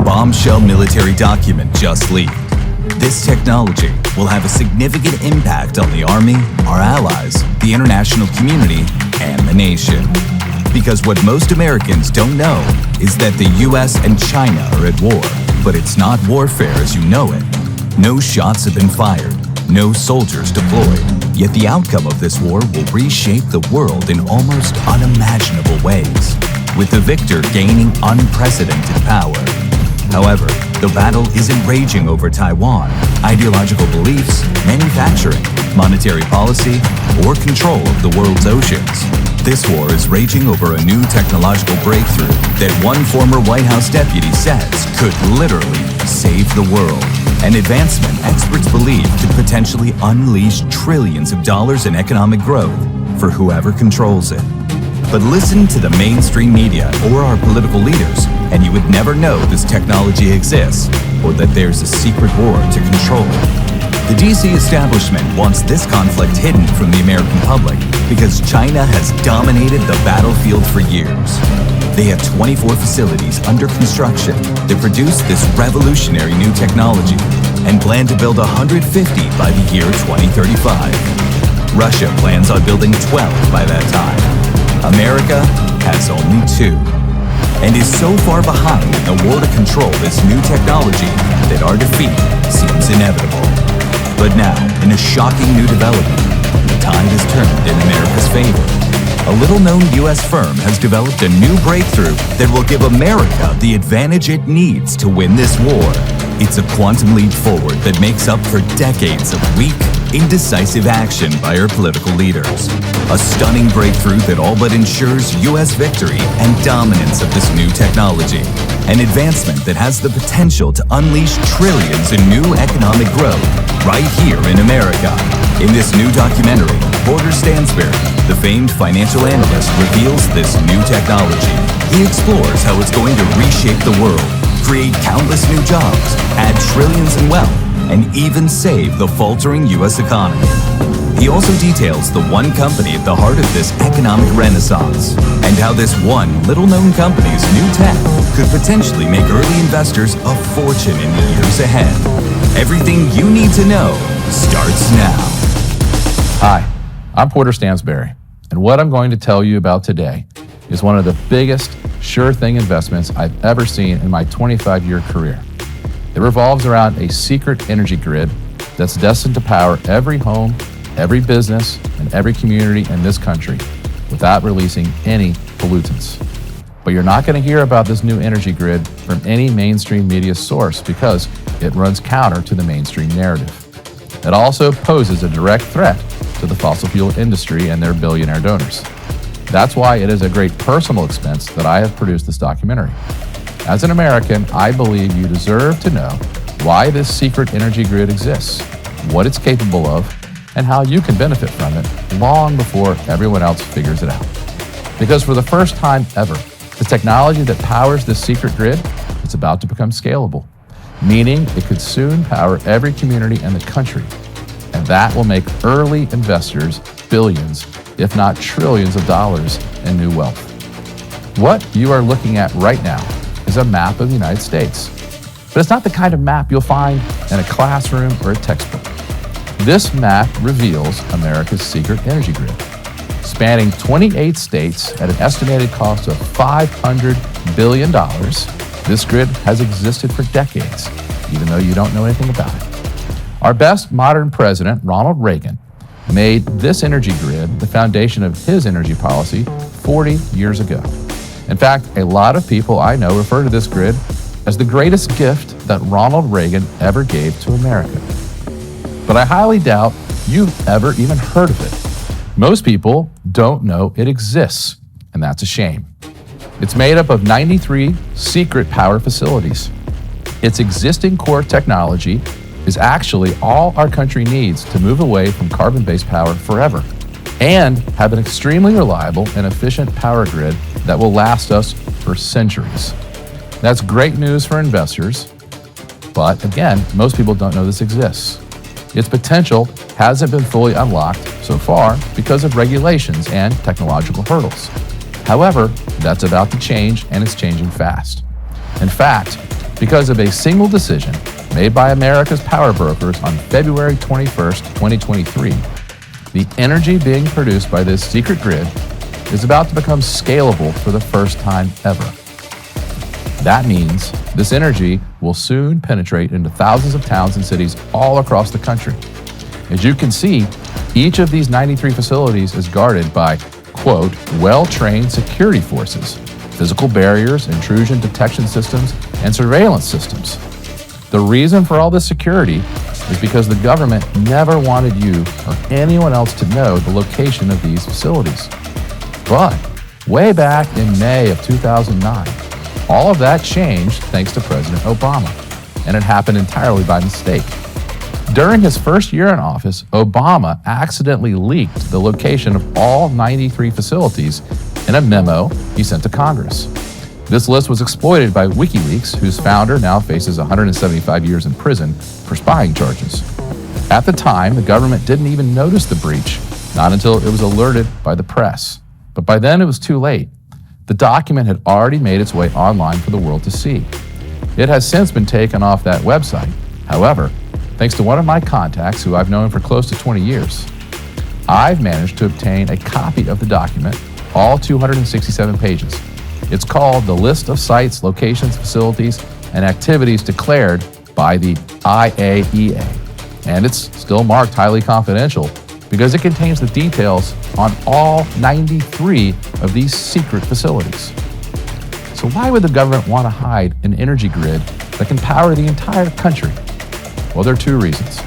bombshell military document just leaked. This technology will have a significant impact on the Army, our allies, the international community, and the nation. Because what most Americans don't know is that the US and China are at war, but it's not warfare as you know it. No shots have been fired, no soldiers deployed, yet the outcome of this war will reshape the world in almost unimaginable ways, with the victor gaining unprecedented power. However, the battle isn't raging over Taiwan, ideological beliefs, manufacturing, monetary policy, or control of the world's oceans. This war is raging over a new technological breakthrough that one former White House deputy says could literally save the world. An advancement experts believe could potentially unleash trillions of dollars in economic growth for whoever controls it. But listen to the mainstream media or our political leaders, and you would never know this technology exists or that there's a secret war to control it. The DC establishment wants this conflict hidden from the American public because China has dominated the battlefield for years. They have 24 facilities under construction that produce this revolutionary new technology and plan to build 150 by the year 2035. Russia plans on building 12 by that time. America has only 2, and is so far behind in the war to control this new technology that our defeat seems inevitable. But now, in a shocking new development, the tide has turned in America's favor. A little-known U.S. firm has developed a new breakthrough that will give America the advantage it needs to win this war. It's a quantum leap forward that makes up for decades of weak, indecisive action by our political leaders. A stunning breakthrough that all but ensures U.S. victory and dominance of this new technology. An advancement that has the potential to unleash trillions in new economic growth right here in America. In this new documentary, Porter Stansberry, the famed financial analyst, reveals this new technology. He explores how it's going to reshape the world, create countless new jobs, add trillions in wealth, and even save the faltering U.S. economy. He also details the one company at the heart of this economic renaissance, and how this one little-known company's new tech could potentially make early investors a fortune in the years ahead. Everything you need to know starts now. Hi, I'm Porter Stansberry, and what I'm going to tell you about today is one of the biggest sure-thing investments I've ever seen in my 25-year career. It revolves around a secret energy grid that's destined to power every home, every business, and every community in this country without releasing any pollutants. But you're not going to hear about this new energy grid from any mainstream media source because it runs counter to the mainstream narrative. It also poses a direct threat to the fossil fuel industry and their billionaire donors. That's why it is a great personal expense that I have produced this documentary. As an American, I believe you deserve to know why this secret energy grid exists, what it's capable of, and how you can benefit from it long before everyone else figures it out. Because for the first time ever, the technology that powers this secret grid is about to become scalable, meaning it could soon power every community in the country. And that will make early investors billions, if not trillions of dollars in new wealth. What you are looking at right now is a map of the United States. But it's not the kind of map you'll find in a classroom or a textbook. This map reveals America's secret energy grid. Spanning 28 states at an estimated cost of $500 billion, this grid has existed for decades, even though you don't know anything about it. Our best modern president, Ronald Reagan, made this energy grid the foundation of his energy policy 40 years ago. In fact, a lot of people I know refer to this grid as the greatest gift that Ronald Reagan ever gave to America. But I highly doubt you've ever even heard of it. Most people don't know it exists, and that's a shame. It's made up of 93 secret power facilities. Its existing core technology is actually all our country needs to move away from carbon-based power forever and have an extremely reliable and efficient power grid that will last us for centuries. That's great news for investors, but again, most people don't know this exists. Its potential hasn't been fully unlocked so far because of regulations and technological hurdles. However, that's about to change, and it's changing fast. In fact, because of a single decision made by America's power brokers on February 21st, 2023. The energy being produced by this secret grid is about to become scalable for the first time ever. That means this energy will soon penetrate into thousands of towns and cities all across the country. As you can see, each of these 93 facilities is guarded by, quote, well-trained security forces, physical barriers, intrusion detection systems, and surveillance systems. The reason for all this security is because the government never wanted you or anyone else to know the location of these facilities. But way back in May of 2009, all of that changed thanks to President Obama, and it happened entirely by mistake. During his first year in office, Obama accidentally leaked the location of all 93 facilities in a memo he sent to Congress. This list was exploited by WikiLeaks, whose founder now faces 175 years in prison for spying charges. At the time, the government didn't even notice the breach, not until it was alerted by the press. But by then it was too late. The document had already made its way online for the world to see. It has since been taken off that website. However, thanks to one of my contacts who I've known for close to 20 years, I've managed to obtain a copy of the document, all 267 pages. It's called the List of Sites, Locations, Facilities, and Activities Declared by the IAEA. And it's still marked highly confidential because it contains the details on all 93 of these secret facilities. So why would the government want to hide an energy grid that can power the entire country? Well, there are two reasons.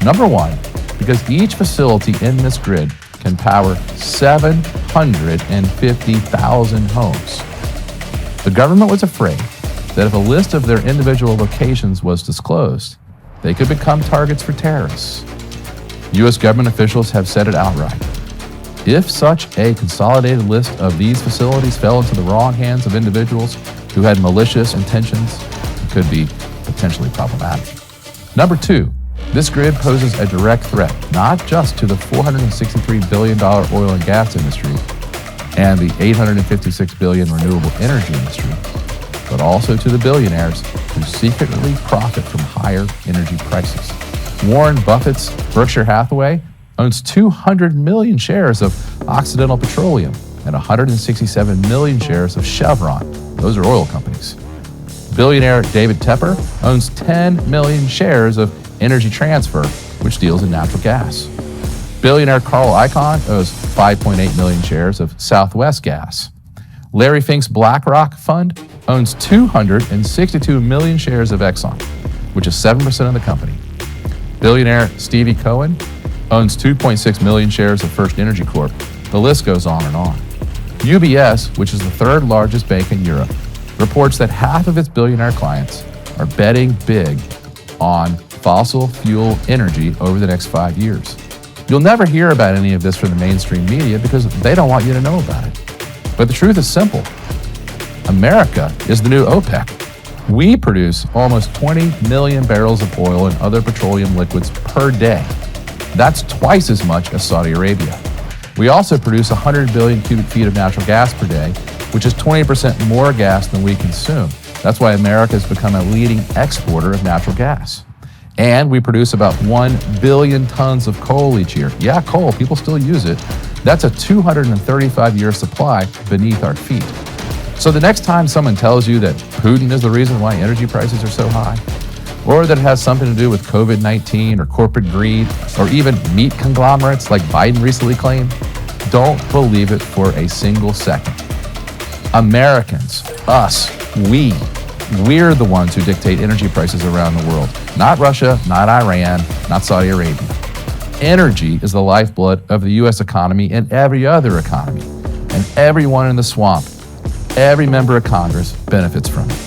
Number one, because each facility in this grid can power 750,000 homes. The government was afraid that if a list of their individual locations was disclosed, they could become targets for terrorists. U.S. government officials have said it outright. If such a consolidated list of these facilities fell into the wrong hands of individuals who had malicious intentions, it could be potentially problematic. Number two, this grid poses a direct threat, not just to the $463 billion oil and gas industry and the $856 billion renewable energy industry, but also to the billionaires who secretly profit from higher energy prices. Warren Buffett's Berkshire Hathaway owns 200 million shares of Occidental Petroleum and 167 million shares of Chevron. Those are oil companies. Billionaire David Tepper owns 10 million shares of Energy Transfer, which deals in natural gas. Billionaire Carl Icahn owns 5.8 million shares of Southwest Gas. Larry Fink's BlackRock fund owns 262 million shares of Exxon, which is 7% of the company. Billionaire Stevie Cohen owns 2.6 million shares of First Energy Corp. The list goes on and on. UBS, which is the third largest bank in Europe, reports that half of its billionaire clients are betting big on fossil fuel energy over the next 5 years. You'll never hear about any of this from the mainstream media because they don't want you to know about it. But the truth is simple. America is the new OPEC. We produce almost 20 million barrels of oil and other petroleum liquids per day. That's twice as much as Saudi Arabia. We also produce 100 billion cubic feet of natural gas per day, which is 20% more gas than we consume. That's why America has become a leading exporter of natural gas. And we produce about 1 billion tons of coal each year. Yeah, coal, people still use it. That's a 235-year supply beneath our feet. So the next time someone tells you that Putin is the reason why energy prices are so high, or that it has something to do with COVID-19 or corporate greed, or even meat conglomerates like Biden recently claimed, don't believe it for a single second. Americans, us, we're the ones who dictate energy prices around the world. Not Russia, not Iran, not Saudi Arabia. Energy is the lifeblood of the U.S. economy and every other economy. And everyone in the swamp, every member of Congress benefits from it.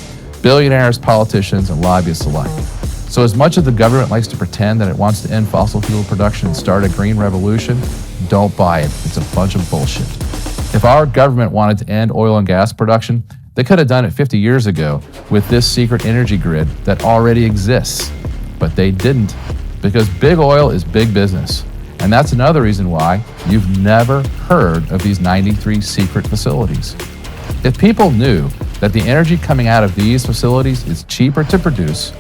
Billionaires, politicians, and lobbyists alike. So as much as the government likes to pretend that it wants to end fossil fuel production and start a green revolution, don't buy it. It's a bunch of bullshit. If our government wanted to end oil and gas production, they could have done it 50 years ago with this secret energy grid that already exists. But they didn't, because big oil is big business. And that's another reason why you've never heard of these 93 secret facilities. If people knew that the energy coming out of these facilities is cheaper to produce,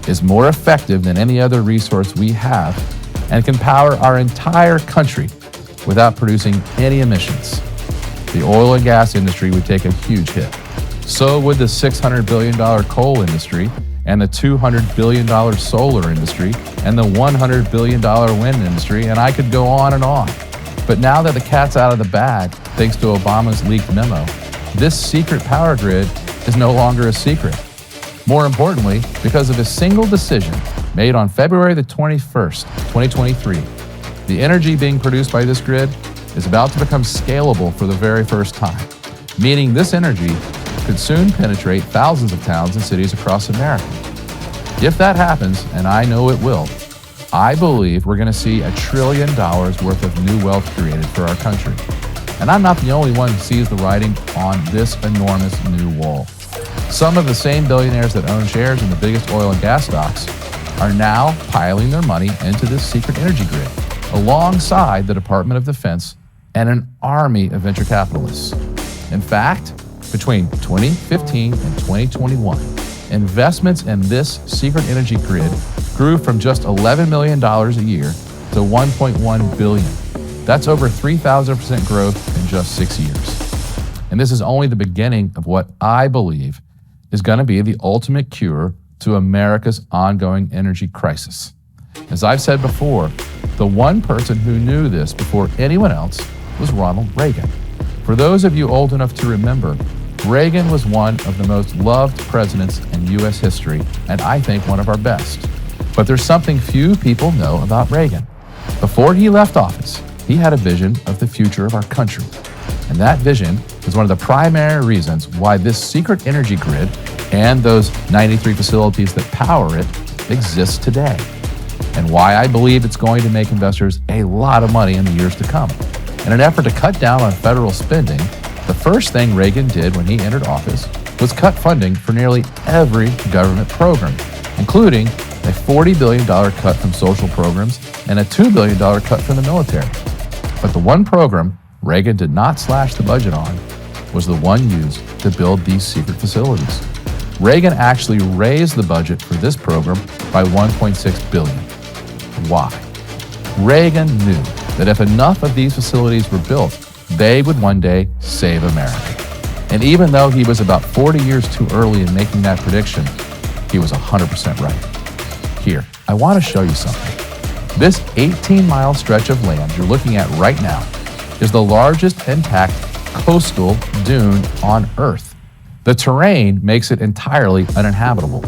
is more effective than any other resource we have, and can power our entire country without producing any emissions, the oil and gas industry would take a huge hit. So would the $600 billion coal industry, and the $200 billion solar industry, and the $100 billion wind industry, and I could go on and on. But now that the cat's out of the bag, thanks to Obama's leaked memo, this secret power grid is no longer a secret. More importantly, because of a single decision made on February the 21st, 2023, the energy being produced by this grid is about to become scalable for the very first time, meaning this energy could soon penetrate thousands of towns and cities across America. If that happens, and I know it will, I believe we're going to see $1 trillion worth of new wealth created for our country. And I'm not the only one who sees the writing on this enormous new wall. Some of the same billionaires that own shares in the biggest oil and gas stocks are now piling their money into this secret energy grid, alongside the Department of Defense and an army of venture capitalists. In fact, between 2015 and 2021, investments in this secret energy grid grew from just $11 million a year to $1.1 billion. That's over 3,000% growth in just 6 years. And this is only the beginning of what I believe is going to be the ultimate cure to America's ongoing energy crisis. As I've said before, the one person who knew this before anyone else was Ronald Reagan. For those of you old enough to remember, Reagan was one of the most loved presidents in U.S. history, and I think one of our best. But there's something few people know about Reagan. Before he left office, he had a vision of the future of our country. And that vision is one of the primary reasons why this secret energy grid and those 93 facilities that power it exist today, and why I believe it's going to make investors a lot of money in the years to come. In an effort to cut down on federal spending, the first thing Reagan did when he entered office was cut funding for nearly every government program, including a $40 billion cut from social programs and a $2 billion cut from the military. But the one program Reagan did not slash the budget on was the one used to build these secret facilities. Reagan actually raised the budget for this program by $1.6 billion. Why? Reagan knew that if enough of these facilities were built, they would one day save America. And even though he was about 40 years too early in making that prediction, he was 100% right. Here, I want to show you something. This 18-mile stretch of land you're looking at right now is the largest intact coastal dune on Earth. The terrain makes it entirely uninhabitable.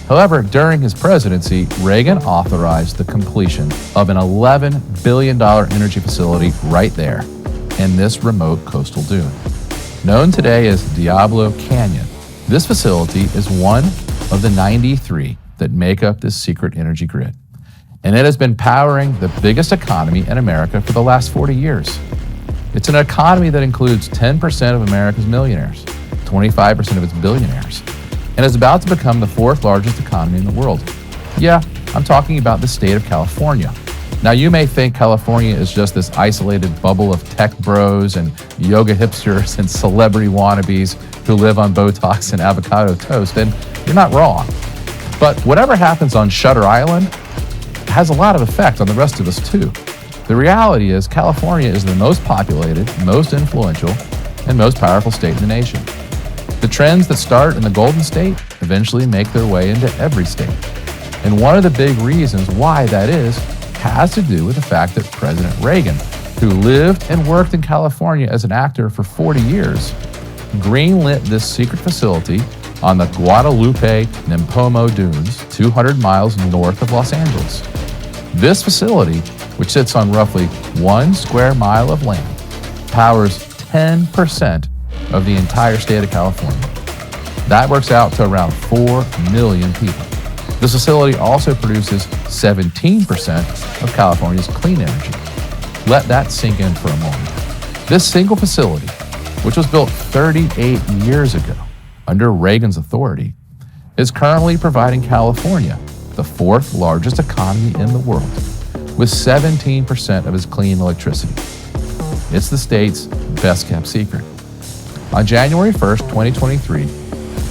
However, during his presidency, Reagan authorized the completion of an $11 billion energy facility right there in this remote coastal dune. Known today as Diablo Canyon, this facility is one of the 93 that make up this secret energy grid. And it has been powering the biggest economy in America for the last 40 years. It's an economy that includes 10% of America's millionaires, 25% of its billionaires, and is about to become the fourth largest economy in the world. Yeah, I'm talking about the state of California. Now, you may think California is just this isolated bubble of tech bros and yoga hipsters and celebrity wannabes who live on Botox and avocado toast, and you're not wrong. But whatever happens on Shutter Island has a lot of effect on the rest of us too. The reality is California is the most populated, most influential, and most powerful state in the nation. The trends that start in the Golden State eventually make their way into every state. And one of the big reasons why that is has to do with the fact that President Reagan, who lived and worked in California as an actor for 40 years, greenlit this secret facility on the Guadalupe-Nimpomo Dunes, 200 miles north of Los Angeles. This facility, which sits on roughly 1 square mile of land, powers 10% of the entire state of California. That works out to around 4 million people. This facility also produces 17% of California's clean energy. Let that sink in for a moment. This single facility, which was built 38 years ago under Reagan's authority, is currently providing California the fourth largest economy in the world, with 17% of its clean electricity. It's the state's best kept secret. On January 1st, 2023,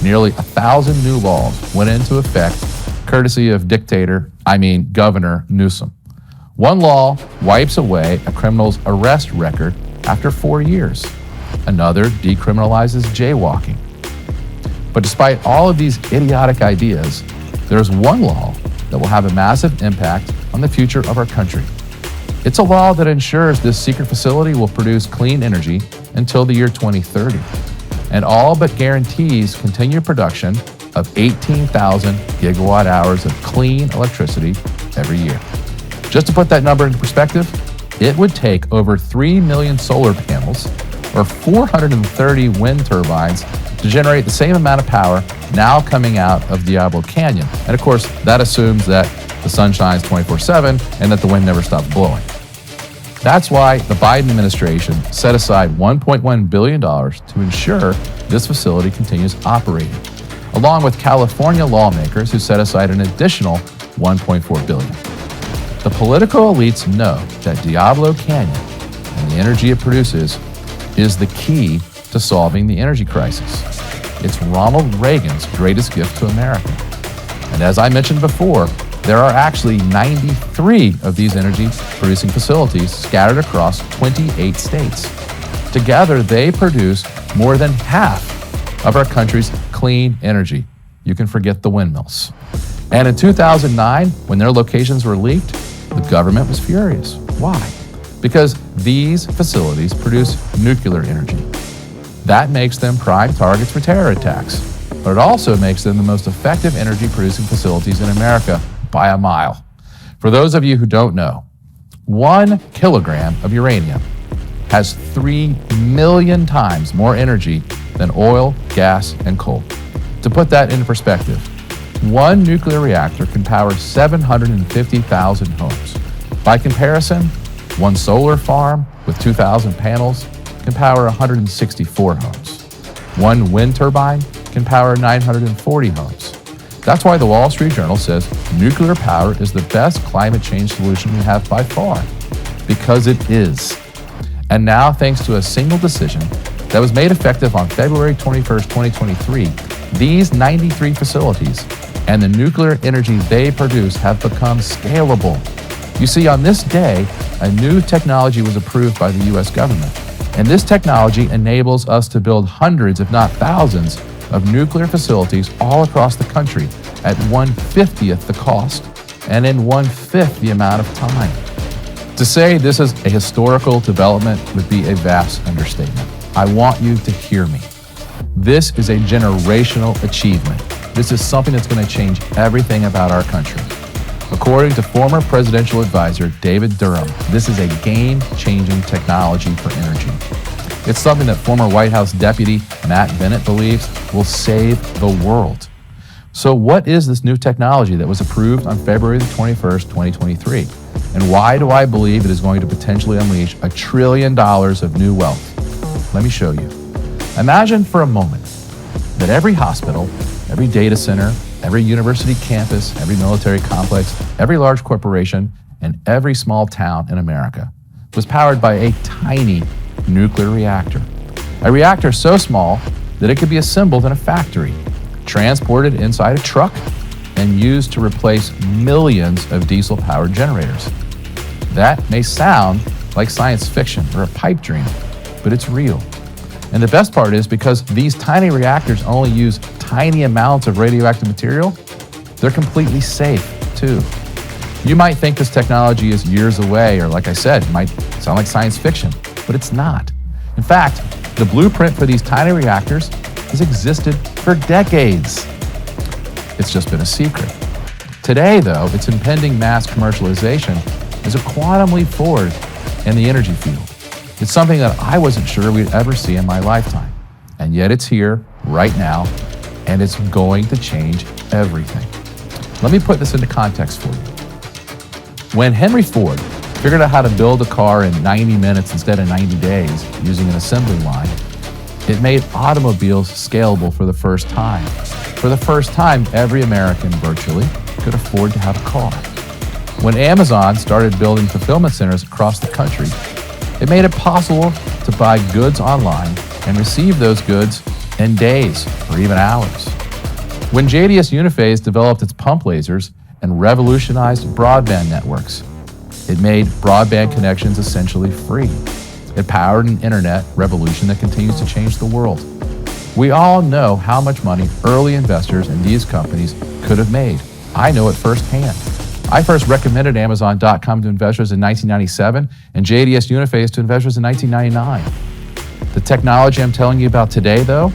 nearly 1,000 new laws went into effect, courtesy of Governor Newsom. One law wipes away a criminal's arrest record after 4 years. Another decriminalizes jaywalking. But despite all of these idiotic ideas, there's one law that will have a massive impact on the future of our country. It's a law that ensures this secret facility will produce clean energy until the year 2030, and all but guarantees continued production of 18,000 gigawatt hours of clean electricity every year. Just to put that number into perspective, it would take over 3 million solar panels or 430 wind turbines to generate the same amount of power now coming out of Diablo Canyon. And of course, that assumes that the sun shines 24/7 and that the wind never stops blowing. That's why the Biden administration set aside $1.1 billion to ensure this facility continues operating, along with California lawmakers who set aside an additional $1.4 billion. The political elites know that Diablo Canyon and the energy it produces is the key to solving the energy crisis. It's Ronald Reagan's greatest gift to America. And as I mentioned before, there are actually 93 of these energy-producing facilities scattered across 28 states. Together, they produce more than half of our country's clean energy. You can forget the windmills. And in 2009, when their locations were leaked, the government was furious. Why? Because these facilities produce nuclear energy. That makes them prime targets for terror attacks, but it also makes them the most effective energy-producing facilities in America by a mile. For those of you who don't know, 1 kilogram of uranium has 3 million times more energy than oil, gas, and coal. To put that into perspective, 1 nuclear reactor can power 750,000 homes. By comparison, 1 solar farm with 2,000 panels can power 164 homes. 1 wind turbine can power 940 homes. That's why the Wall Street Journal says nuclear power is the best climate change solution we have by far, because it is. And now, thanks to a single decision that was made effective on February 21st, 2023, these 93 facilities and the nuclear energy they produce have become scalable. You see, on this day, a new technology was approved by the U.S. government. And this technology enables us to build hundreds, if not thousands, of nuclear facilities all across the country at 1/50th the cost and in 1/5 the amount of time. To say this is a historical development would be a vast understatement. I want you to hear me. This is a generational achievement. This is something that's going to change everything about our country. According to former presidential advisor David Durham, this is a game-changing technology for energy. It's something that former White House Deputy Matt Bennett believes will save the world. So what is this new technology that was approved on February the 21st, 2023? And why do I believe it is going to potentially unleash $1 trillion of new wealth? Let me show you. Imagine for a moment that every hospital, every data center, every university campus, every military complex, every large corporation, and every small town in America was powered by a tiny nuclear reactor. A reactor so small that it could be assembled in a factory, transported inside a truck, and used to replace millions of diesel-powered generators. That may sound like science fiction or a pipe dream, but it's real. And the best part is, because these tiny reactors only use tiny amounts of radioactive material, they're completely safe too. You might think this technology is years away, or like I said, it might sound like science fiction, but it's not. In fact, the blueprint for these tiny reactors has existed for decades. It's just been a secret. Today, though, its impending mass commercialization is a quantum leap forward in the energy field. It's something that I wasn't sure we'd ever see in my lifetime. And yet it's here right now, and it's going to change everything. Let me put this into context for you. When Henry Ford figured out how to build a car in 90 minutes instead of 90 days using an assembly line, it made automobiles scalable for the first time. For the first time, every American virtually could afford to have a car. When Amazon started building fulfillment centers across the country, it made it possible to buy goods online and receive those goods in days or even hours. When JDS Uniphase developed its pump lasers and revolutionized broadband networks, it made broadband connections essentially free. It powered an internet revolution that continues to change the world. We all know how much money early investors in these companies could have made. I know it firsthand. I first recommended Amazon.com to investors in 1997 and JDS Uniphase to investors in 1999. The technology I'm telling you about today, though,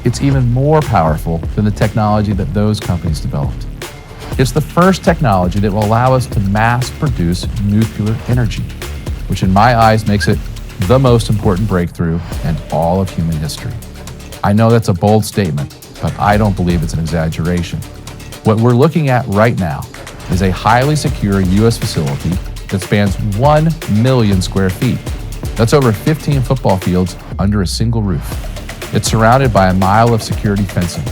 it's even more powerful than the technology that those companies developed. It's the first technology that will allow us to mass produce nuclear energy, which in my eyes makes it the most important breakthrough in all of human history. I know that's a bold statement, but I don't believe it's an exaggeration. What we're looking at right now is a highly secure U.S. facility that spans 1 million square feet. That's over 15 football fields under a single roof. It's surrounded by a mile of security fencing.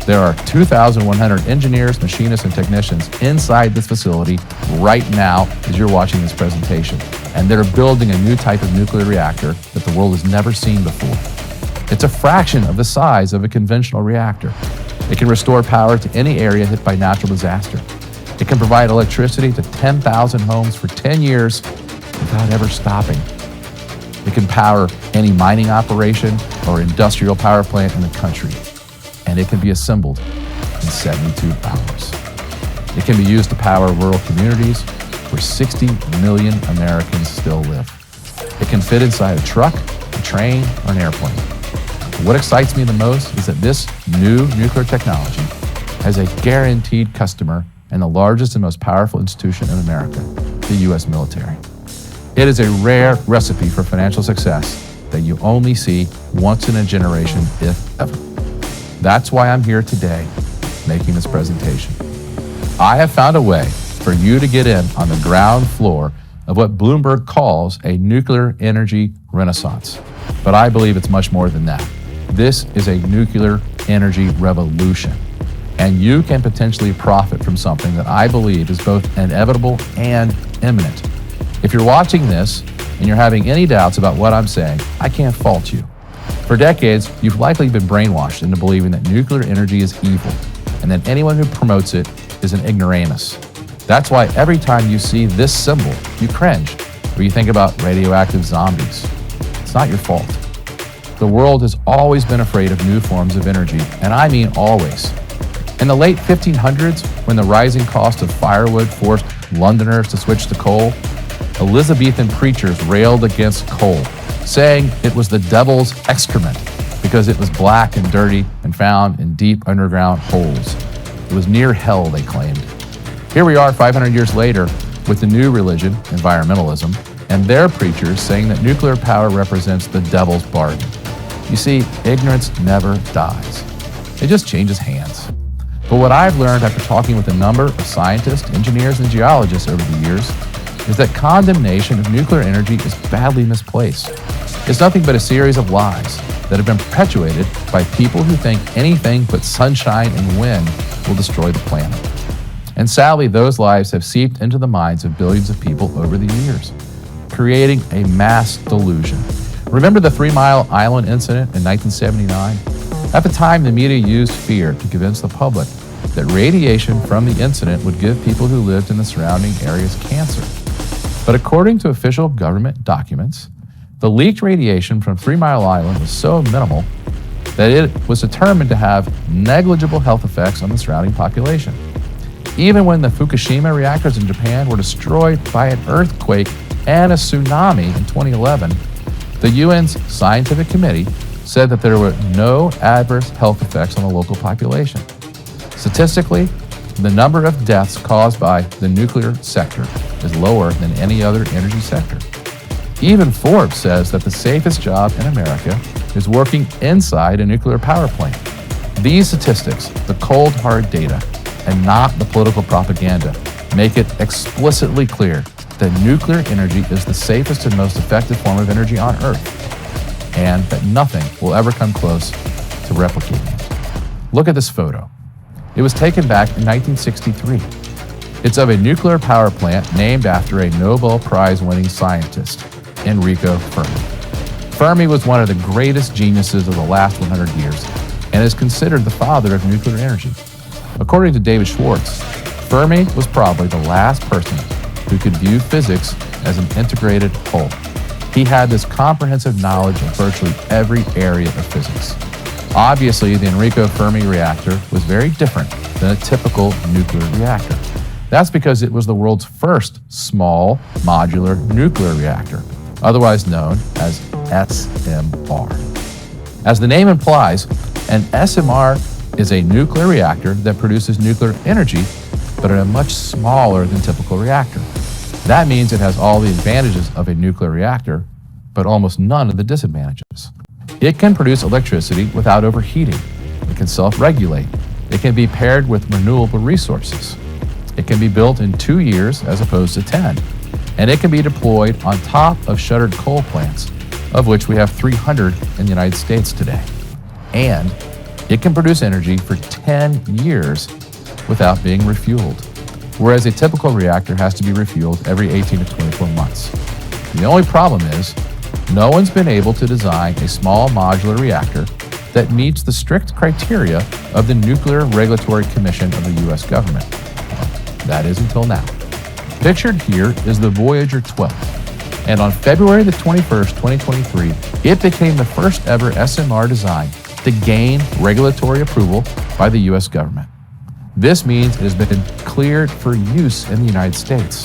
There are 2,100 engineers, machinists, and technicians inside this facility right now as you're watching this presentation, and they're building a new type of nuclear reactor that the world has never seen before. It's a fraction of the size of a conventional reactor. It can restore power to any area hit by natural disaster. It can provide electricity to 10,000 homes for 10 years without ever stopping. It can power any mining operation or industrial power plant in the country. And it can be assembled in 72 hours. It can be used to power rural communities where 60 million Americans still live. It can fit inside a truck, a train, or an airplane. What excites me the most is that this new nuclear technology has a guaranteed customer and the largest and most powerful institution in America, the U.S. military. It is a rare recipe for financial success that you only see once in a generation, if ever. That's why I'm here today making this presentation. I have found a way for you to get in on the ground floor of what Bloomberg calls a nuclear energy renaissance. But I believe it's much more than that. This is a nuclear energy revolution, and you can potentially profit from something that I believe is both inevitable and imminent. If you're watching this and you're having any doubts about what I'm saying, I can't fault you. For decades, you've likely been brainwashed into believing that nuclear energy is evil, and that anyone who promotes it is an ignoramus. That's why every time you see this symbol, you cringe, or you think about radioactive zombies. It's not your fault. The world has always been afraid of new forms of energy, and I mean always. In the late 1500s, when the rising cost of firewood forced Londoners to switch to coal, Elizabethan preachers railed against coal, saying it was the devil's excrement because it was black and dirty and found in deep underground holes. It was near hell, they claimed. Here we are 500 years later with the new religion, environmentalism, and their preachers saying that nuclear power represents the devil's bargain. You see, ignorance never dies. It just changes hands. But what I've learned after talking with a number of scientists, engineers, and geologists over the years is that condemnation of nuclear energy is badly misplaced. It's nothing but a series of lies that have been perpetuated by people who think anything but sunshine and wind will destroy the planet. And sadly, those lies have seeped into the minds of billions of people over the years, creating a mass delusion. Remember the 3 Mile Island incident in 1979? At the time, the media used fear to convince the public that radiation from the incident would give people who lived in the surrounding areas cancer. But according to official government documents, the leaked radiation from 3 Mile Island was so minimal that it was determined to have negligible health effects on the surrounding population. Even when the Fukushima reactors in Japan were destroyed by an earthquake and a tsunami in 2011, the UN's scientific committee said that there were no adverse health effects on the local population. Statistically, the number of deaths caused by the nuclear sector is lower than any other energy sector. Even Forbes says that the safest job in America is working inside a nuclear power plant. These statistics, the cold, hard data, and not the political propaganda, make it explicitly clear that nuclear energy is the safest and most effective form of energy on Earth, and that nothing will ever come close to replicating it. Look at this photo. It was taken back in 1963. It's of a nuclear power plant named after a Nobel Prize-winning scientist, Enrico Fermi. Fermi was one of the greatest geniuses of the last 100 years and is considered the father of nuclear energy. According to David Schwartz, Fermi was probably the last person who could view physics as an integrated whole. He had this comprehensive knowledge of virtually every area of physics. Obviously, the Enrico Fermi reactor was very different than a typical nuclear reactor. That's because it was the world's first small modular nuclear reactor, otherwise known as SMR. As the name implies, an SMR is a nuclear reactor that produces nuclear energy, but at a much smaller than typical reactor. That means it has all the advantages of a nuclear reactor, but almost none of the disadvantages. It can produce electricity without overheating. It can self-regulate. It can be paired with renewable resources. It can be built in 2 years as opposed to 10. And it can be deployed on top of shuttered coal plants, of which we have 300 in the United States today. And it can produce energy for 10 years without being refueled, whereas a typical reactor has to be refueled every 18 to 24 months. The only problem is, no one's been able to design a small modular reactor that meets the strict criteria of the Nuclear Regulatory Commission of the U.S. government. That is until now. Pictured here is the Voyager 12, and on February the 21st, 2023, it became the first ever SMR design to gain regulatory approval by the U.S. government. This means it has been cleared for use in the United States.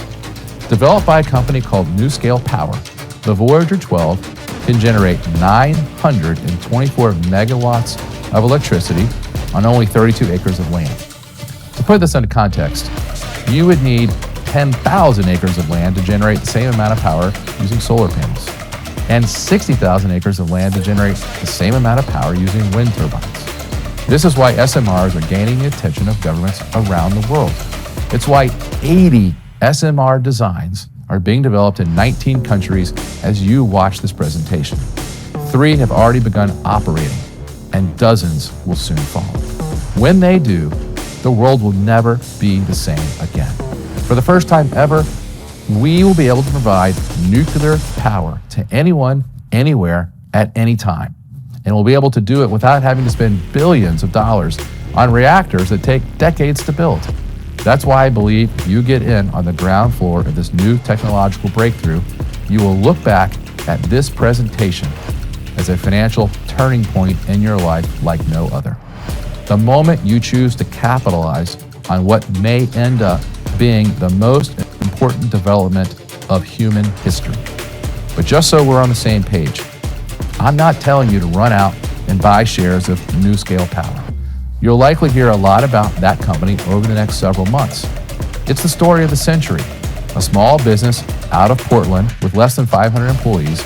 Developed by a company called NuScale Power, the Voyager 12 can generate 924 megawatts of electricity on only 32 acres of land. To put this into context, you would need 10,000 acres of land to generate the same amount of power using solar panels, and 60,000 acres of land to generate the same amount of power using wind turbines. This is why SMRs are gaining the attention of governments around the world. It's why 80 SMR designs are being developed in 19 countries as you watch this presentation. 3 have already begun operating, and dozens will soon follow. When they do, the world will never be the same again. For the first time ever, we will be able to provide nuclear power to anyone, anywhere, at any time. And we'll be able to do it without having to spend billions of dollars on reactors that take decades to build. That's why I believe if you get in on the ground floor of this new technological breakthrough, you will look back at this presentation as a financial turning point in your life like no other. The moment you choose to capitalize on what may end up being the most important development of human history. But just so we're on the same page, I'm not telling you to run out and buy shares of NuScale Power. You'll likely hear a lot about that company over the next several months. It's the story of the century. A small business out of Portland with less than 500 employees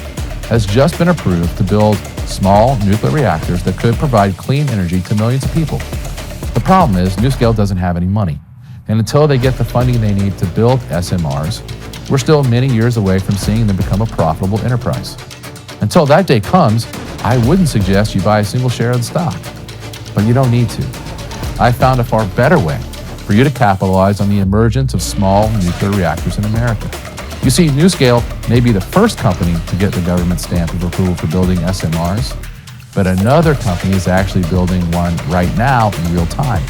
has just been approved to build small nuclear reactors that could provide clean energy to millions of people. The problem is NuScale doesn't have any money. And until they get the funding they need to build SMRs, we're still many years away from seeing them become a profitable enterprise. Until that day comes, I wouldn't suggest you buy a single share of the stock. But you don't need to. I found a far better way for you to capitalize on the emergence of small nuclear reactors in America. You see, NuScale may be the first company to get the government stamp of approval for building SMRs, but another company is actually building one right now in real time.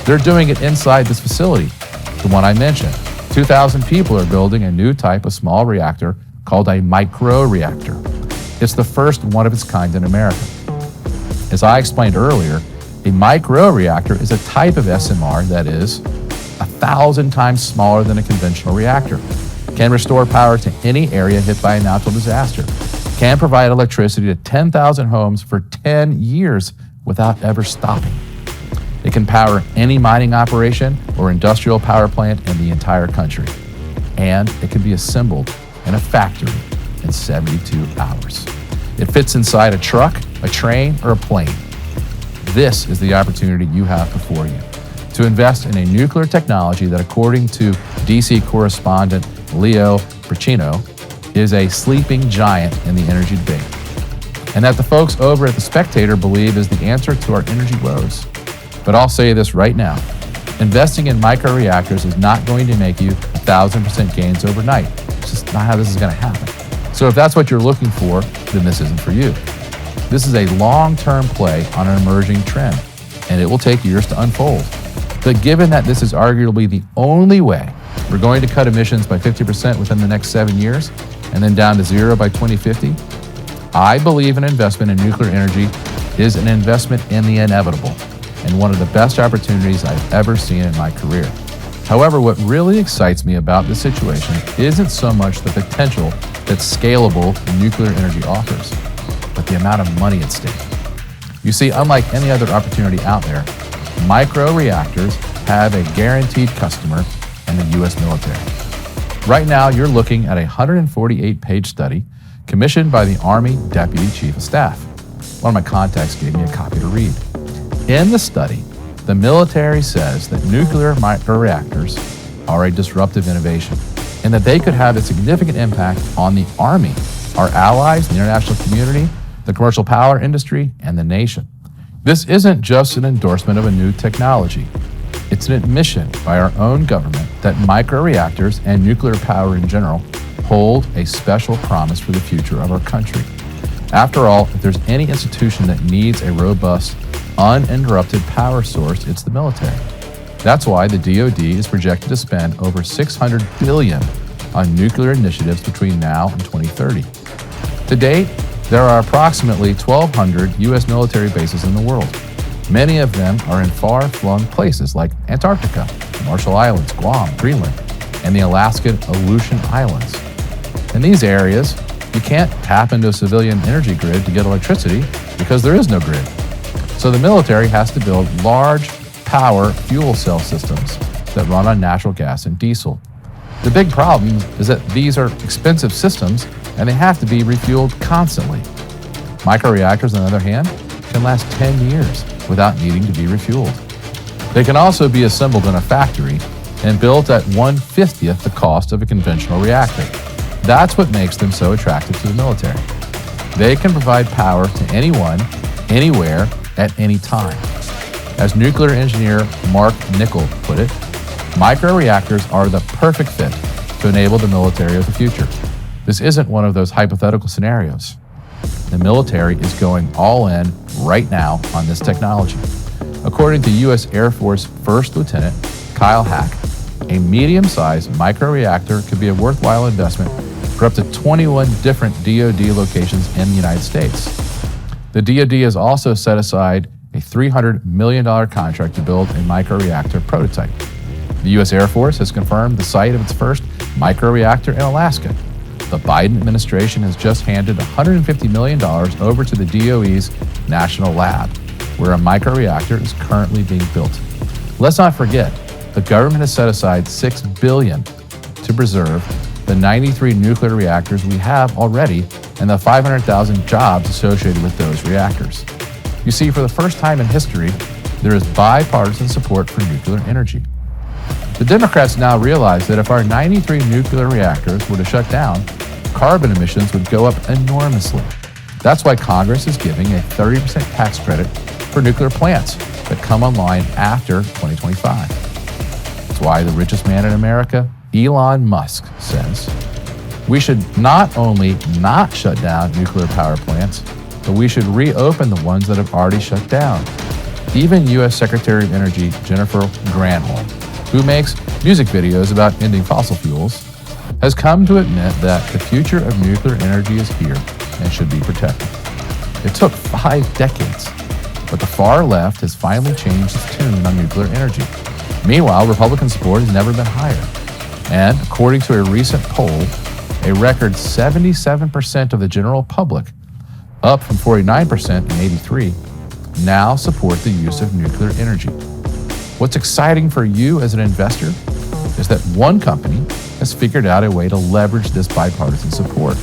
They're doing it inside this facility, the one I mentioned. 2,000 people are building a new type of small reactor called a microreactor. It's the first one of its kind in America. As I explained earlier, a microreactor is a type of SMR that is 1,000 times smaller than a conventional reactor, can restore power to any area hit by a natural disaster, can provide electricity to 10,000 homes for 10 years without ever stopping. It can power any mining operation or industrial power plant in the entire country. And it can be assembled in a factory in 72 hours. It fits inside a truck, a train, or a plane. This is the opportunity you have before you to invest in a nuclear technology that, according to DC correspondent Leo Braccino, is a sleeping giant in the energy debate, and that the folks over at The Spectator believe is the answer to our energy woes. But I'll say this right now, investing in microreactors is not going to make you 1,000% gains overnight. It's just not how this is going to happen. So if that's what you're looking for, then this isn't for you. This is a long-term play on an emerging trend, and it will take years to unfold. But given that this is arguably the only way we're going to cut emissions by 50% within the next 7 years, and then down to zero by 2050, I believe an investment in nuclear energy is an investment in the inevitable, and one of the best opportunities I've ever seen in my career. However, what really excites me about this situation isn't so much the potential that scalable nuclear energy offers, but the amount of money at stake. You see, unlike any other opportunity out there, microreactors have a guaranteed customer in the U.S. military. Right now, you're looking at a 148-page study commissioned by the Army Deputy Chief of Staff. One of my contacts gave me a copy to read. In the study, the military says that nuclear microreactors are a disruptive innovation and that they could have a significant impact on the Army, our allies, the international community, the commercial power industry, and the nation. This isn't just an endorsement of a new technology. It's an admission by our own government that microreactors and nuclear power in general hold a special promise for the future of our country. After all, if there's any institution that needs a robust, uninterrupted power source, it's the military. That's why the DoD is projected to spend over $600 billion on nuclear initiatives between now and 2030. To date, there are approximately 1,200 U.S. military bases in the world. Many of them are in far-flung places like Antarctica, Marshall Islands, Guam, Greenland, and the Alaskan Aleutian Islands. In these areas, you can't tap into a civilian energy grid to get electricity because there is no grid. So the military has to build large power fuel cell systems that run on natural gas and diesel. The big problem is that these are expensive systems and they have to be refueled constantly. Microreactors, on the other hand, can last 10 years without needing to be refueled. They can also be assembled in a factory and built at 1/50th the cost of a conventional reactor. That's what makes them so attractive to the military. They can provide power to anyone, anywhere, at any time. As nuclear engineer Mark Nichol put it, microreactors are the perfect fit to enable the military of the future. This isn't one of those hypothetical scenarios. The military is going all in right now on this technology. According to U.S. Air Force First Lieutenant Kyle Hack, a medium-sized microreactor could be a worthwhile investment for up to 21 different DoD locations in the United States. The DoD has also set aside a $300 million contract to build a microreactor prototype. The U.S. Air Force has confirmed the site of its first microreactor in Alaska. The Biden administration has just handed $150 million over to the DOE's National Lab, where a microreactor is currently being built. Let's not forget, the government has set aside $6 billion to preserve the 93 nuclear reactors we have already and the 500,000 jobs associated with those reactors. You see, for the first time in history, there is bipartisan support for nuclear energy. The Democrats now realize that if our 93 nuclear reactors were to shut down, carbon emissions would go up enormously. That's why Congress is giving a 30% tax credit for nuclear plants that come online after 2025. That's why the richest man in America, Elon Musk, says we should not only not shut down nuclear power plants, but we should reopen the ones that have already shut down. Even U.S. Secretary of Energy Jennifer Granholm, who makes music videos about ending fossil fuels, has come to admit that the future of nuclear energy is here and should be protected. It took 5 decades, but the far left has finally changed its tune on nuclear energy. Meanwhile, Republican support has never been higher. And according to a recent poll, a record 77% of the general public, up from 49% in '83, now support the use of nuclear energy. What's exciting for you as an investor is that one company has figured out a way to leverage this bipartisan support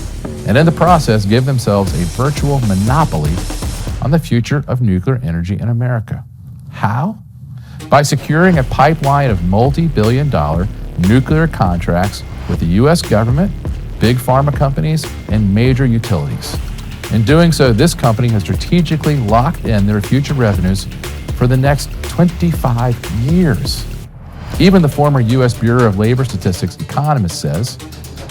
and in the process give themselves a virtual monopoly on the future of nuclear energy in America. How? By securing a pipeline of multi-billion-dollar nuclear contracts with the U.S. government, big pharma companies, and major utilities. In doing so, this company has strategically locked in their future revenues for the next 25 years. Even the former U.S. Bureau of Labor Statistics economist says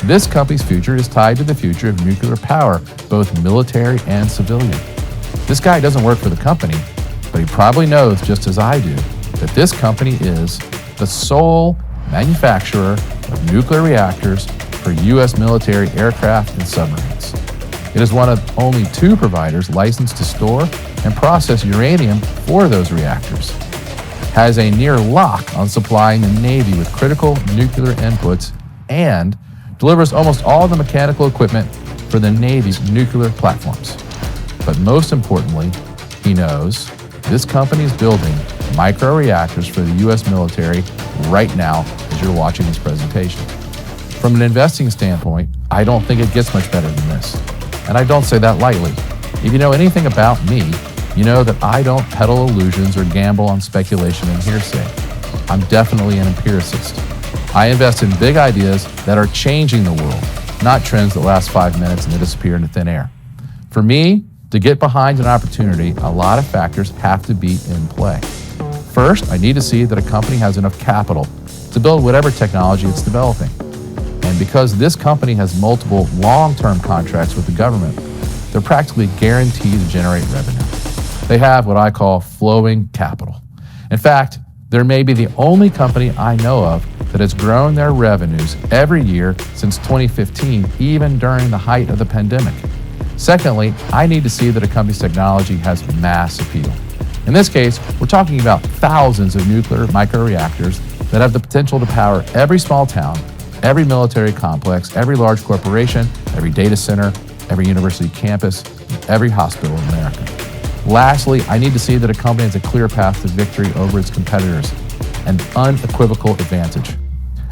This company's future is tied to the future of nuclear power, both military and civilian. This guy doesn't work for the company, but he probably knows, just as I do, that this company is the sole manufacturer of nuclear reactors for U.S. military aircraft and submarines. It is one of only 2 providers licensed to store and process uranium for those reactors, has a near lock on supplying the Navy with critical nuclear inputs, and delivers almost all the mechanical equipment for the Navy's nuclear platforms. But most importantly, he knows this company is building microreactors for the U.S. military right now as you're watching this presentation. From an investing standpoint, I don't think it gets much better than this. And I don't say that lightly. If you know anything about me, you know that I don't peddle illusions or gamble on speculation and hearsay. I'm definitely an empiricist. I invest in big ideas that are changing the world, not trends that last 5 minutes and then disappear into thin air. For me, to get behind an opportunity, a lot of factors have to be in play. First, I need to see that a company has enough capital to build whatever technology it's developing. And because this company has multiple long-term contracts with the government, they're practically guaranteed to generate revenue. They have what I call flowing capital. In fact, there may be the only company I know of that has grown their revenues every year since 2015, even during the height of the pandemic. Secondly, I need to see that a company's technology has mass appeal. In this case, we're talking about thousands of nuclear microreactors that have the potential to power every small town, every military complex, every large corporation, every data center, every university campus, and every hospital in America. Lastly, I need to see that a company has a clear path to victory over its competitors, an unequivocal advantage.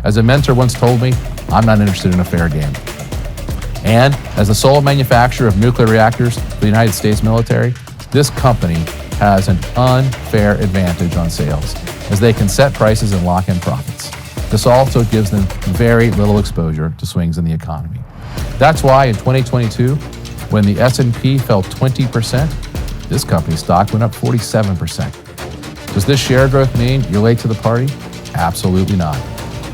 As a mentor once told me, I'm not interested in a fair game. And as the sole manufacturer of nuclear reactors for the United States military, this company has an unfair advantage on sales, as they can set prices and lock in profits. This also gives them very little exposure to swings in the economy. That's why in 2022, when the S&P fell 20%, this company's stock went up 47%. Does this share growth mean you're late to the party? Absolutely not.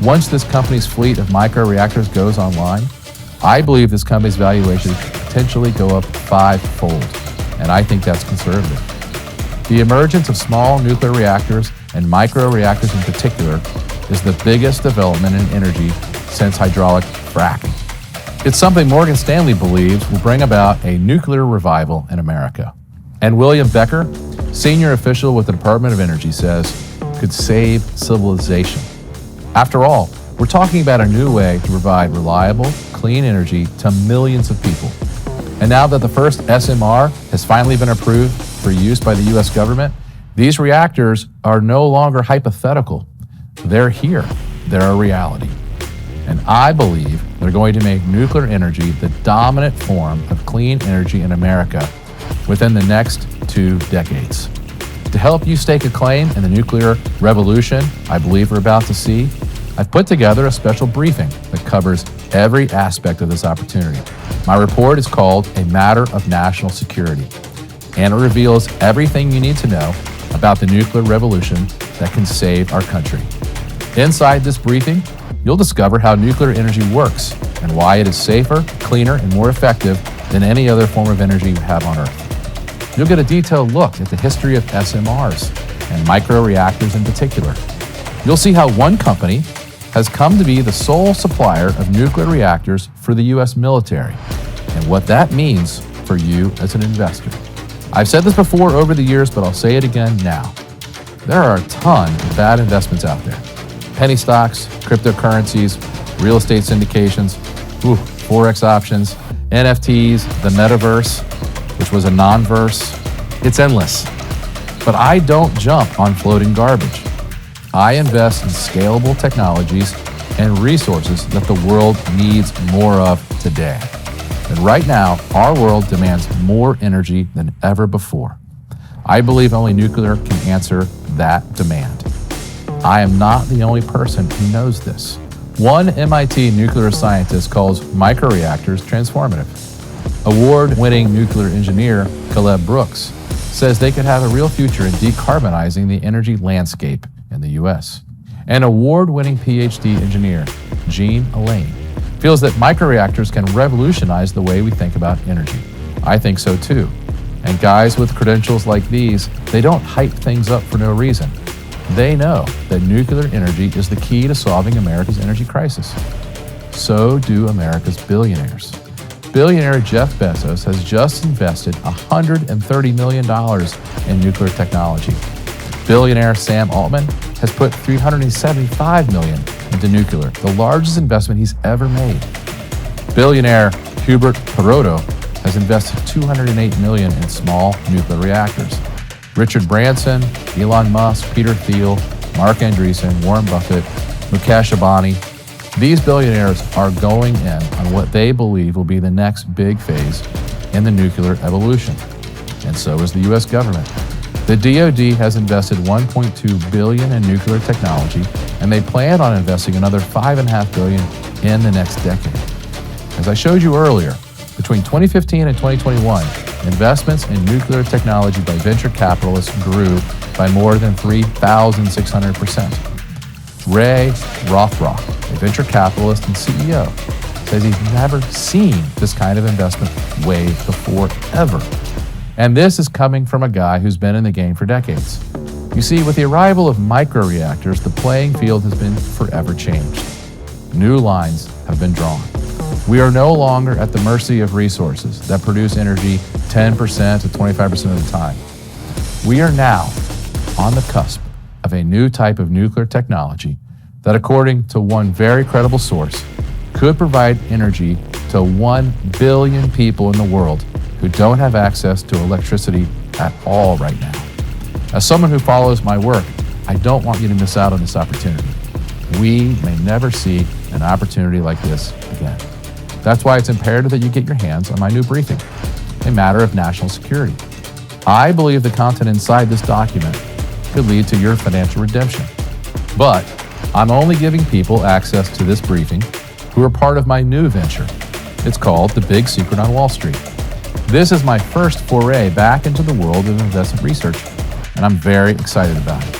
Once this company's fleet of microreactors goes online, I believe this company's valuation could potentially go up 5-fold, and I think that's conservative. The emergence of small nuclear reactors and microreactors in particular is the biggest development in energy since hydraulic fracking. It's something Morgan Stanley believes will bring about a nuclear revival in America. And William Becker, senior official with the Department of Energy, says could save civilization. After all, we're talking about a new way to provide reliable, clean energy to millions of people. And now that the first SMR has finally been approved for use by the U.S. government, these reactors are no longer hypothetical. They're here. They're a reality. And I believe they're going to make nuclear energy the dominant form of clean energy in America within the next 2 decades. To help you stake a claim in the nuclear revolution I believe we're about to see, I've put together a special briefing that covers every aspect of this opportunity. My report is called A Matter of National Security, and it reveals everything you need to know about the nuclear revolution that can save our country. Inside this briefing, you'll discover how nuclear energy works and why it is safer, cleaner, and more effective than any other form of energy you have on Earth. You'll get a detailed look at the history of SMRs and microreactors in particular. You'll see how one company has come to be the sole supplier of nuclear reactors for the U.S. military and what that means for you as an investor. I've said this before over the years, but I'll say it again now. There are a ton of bad investments out there. Penny stocks, cryptocurrencies, real estate syndications, Forex options, NFTs, the metaverse, which was a non-verse. It's endless. But I don't jump on floating garbage. I invest in scalable technologies and resources that the world needs more of today. And right now, our world demands more energy than ever before. I believe only nuclear can answer that demand. I am not the only person who knows this. One MIT nuclear scientist calls microreactors transformative. Award-winning nuclear engineer Caleb Brooks says they could have a real future in decarbonizing the energy landscape in the U.S. And award-winning PhD engineer Jean Allain feels that microreactors can revolutionize the way we think about energy. I think so too. And guys with credentials like these, they don't hype things up for no reason. They know that nuclear energy is the key to solving America's energy crisis. So do America's billionaires. Billionaire Jeff Bezos has just invested $130 million in nuclear technology. Billionaire Sam Altman has put $375 million into nuclear, the largest investment he's ever made. Billionaire Hubert Perodo has invested $208 million in small nuclear reactors. Richard Branson, Elon Musk, Peter Thiel, Mark Andreessen, Warren Buffett, Mukesh Ambani, these billionaires are going in on what they believe will be the next big phase in the nuclear evolution. And so is the U.S. government. The DoD has invested $1.2 billion in nuclear technology, and they plan on investing another $5.5 billion in the next decade. As I showed you earlier, between 2015 and 2021, investments in nuclear technology by venture capitalists grew by more than 3,600%. Ray Rothrock, a venture capitalist and CEO, says he's never seen this kind of investment wave before, ever. And this is coming from a guy who's been in the game for decades. You see, with the arrival of microreactors, the playing field has been forever changed. New lines have been drawn. We are no longer at the mercy of resources that produce energy 10% to 25% of the time. We are now on the cusp of a new type of nuclear technology that, according to one very credible source, could provide energy to 1 billion people in the world who don't have access to electricity at all right now. As someone who follows my work, I don't want you to miss out on this opportunity. We may never see an opportunity like this again. That's why it's imperative that you get your hands on my new briefing, A Matter of National Security. I believe the content inside this document could lead to your financial redemption. But I'm only giving people access to this briefing who are part of my new venture. It's called The Big Secret on Wall Street. This is my first foray back into the world of investment research, and I'm very excited about it.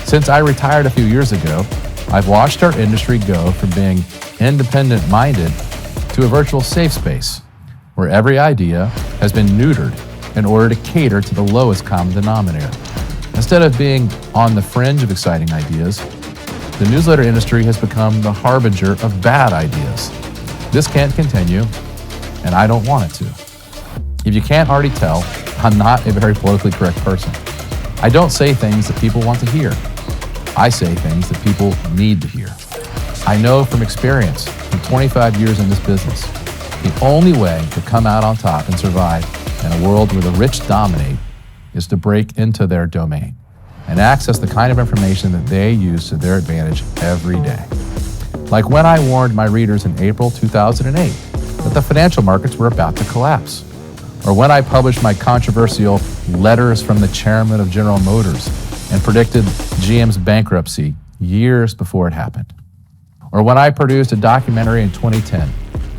Since I retired a few years ago, I've watched our industry go from being independent-minded to a virtual safe space, where every idea has been neutered in order to cater to the lowest common denominator. Instead of being on the fringe of exciting ideas, the newsletter industry has become the harbinger of bad ideas. This can't continue, and I don't want it to. If you can't already tell, I'm not a very politically correct person. I don't say things that people want to hear. I say things that people need to hear. I know from experience, from 25 years in this business, the only way to come out on top and survive in a world where the rich dominate is to break into their domain and access the kind of information that they use to their advantage every day. Like when I warned my readers in April 2008 that the financial markets were about to collapse, or when I published my controversial letters from the chairman of General Motors and predicted GM's bankruptcy years before it happened, or when I produced a documentary in 2010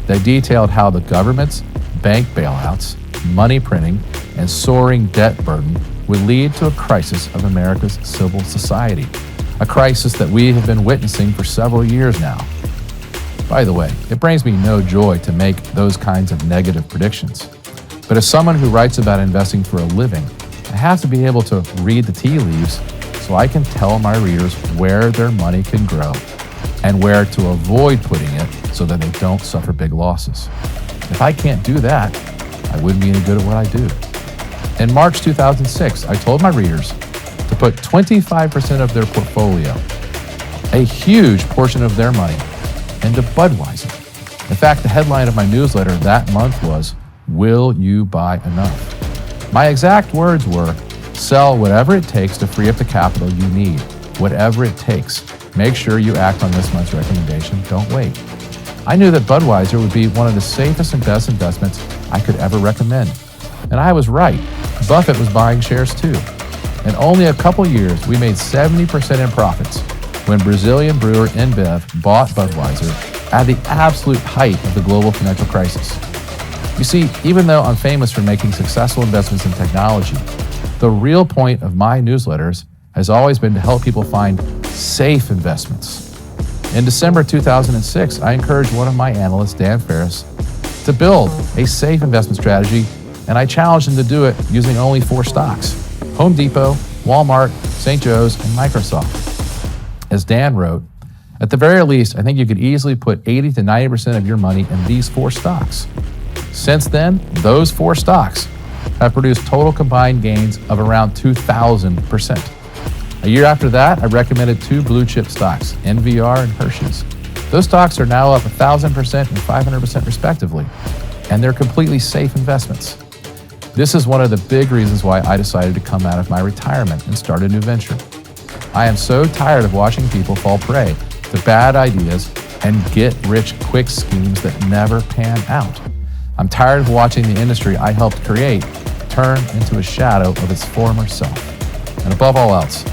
that detailed how the government's bank bailouts, money printing, and soaring debt burden would lead to a crisis of America's civil society, a crisis that we have been witnessing for several years now. By the way, it brings me no joy to make those kinds of negative predictions. But as someone who writes about investing for a living, I have to be able to read the tea leaves so I can tell my readers where their money can grow and where to avoid putting it so that they don't suffer big losses. If I can't do that, I wouldn't be any good at what I do. In March 2006, I told my readers to put 25% of their portfolio, a huge portion of their money, into Budweiser. In fact, the headline of my newsletter that month was, "Will you buy enough?" My exact words were, sell whatever it takes to free up the capital you need, whatever it takes. Make sure you act on this month's recommendation. Don't wait. I knew that Budweiser would be one of the safest and best investments I could ever recommend. And I was right. Buffett was buying shares too. In only a couple years, we made 70% in profits when Brazilian brewer InBev bought Budweiser at the absolute height of the global financial crisis. You see, even though I'm famous for making successful investments in technology, the real point of my newsletters has always been to help people find safe investments. In December 2006, I encouraged one of my analysts, Dan Ferris, to build a safe investment strategy, and I challenged him to do it using only 4 stocks: Home Depot, Walmart, St. Joe's, and Microsoft. As Dan wrote, at the very least, I think you could easily put 80 to 90% of your money in these 4 stocks. Since then, those 4 stocks have produced total combined gains of around 2,000%. A year after that, I recommended 2 blue chip stocks, NVR and Hershey's. Those stocks are now up 1,000% and 500% respectively, and they're completely safe investments. This is one of the big reasons why I decided to come out of my retirement and start a new venture. I am so tired of watching people fall prey to bad ideas and get-rich-quick schemes that never pan out. I'm tired of watching the industry I helped create turn into a shadow of its former self. And above all else,